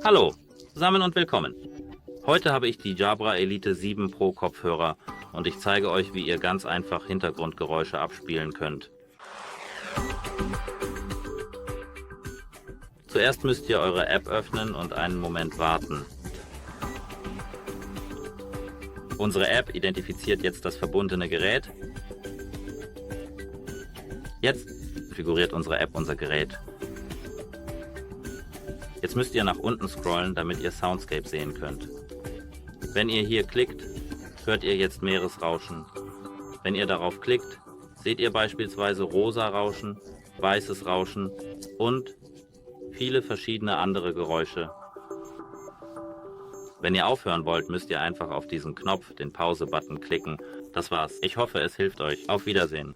Hallo, zusammen und willkommen. Heute habe ich die Jabra Elite 7 Pro Kopfhörer und ich zeige euch, wie ihr ganz einfach Hintergrundgeräusche abspielen könnt. Zuerst müsst ihr eure App öffnen und einen Moment warten. Unsere App identifiziert jetzt das verbundene Gerät. Jetzt konfiguriert unsere App unser Gerät. Jetzt müsst ihr nach unten scrollen, damit ihr Soundscape sehen könnt. Wenn ihr hier klickt, hört ihr jetzt Meeresrauschen. Wenn ihr darauf klickt, seht ihr beispielsweise rosa Rauschen, weißes Rauschen und viele verschiedene andere Geräusche. Wenn ihr aufhören wollt, müsst ihr einfach auf diesen Knopf, den Pause-Button, klicken. Das war's. Ich hoffe, es hilft euch. Auf Wiedersehen.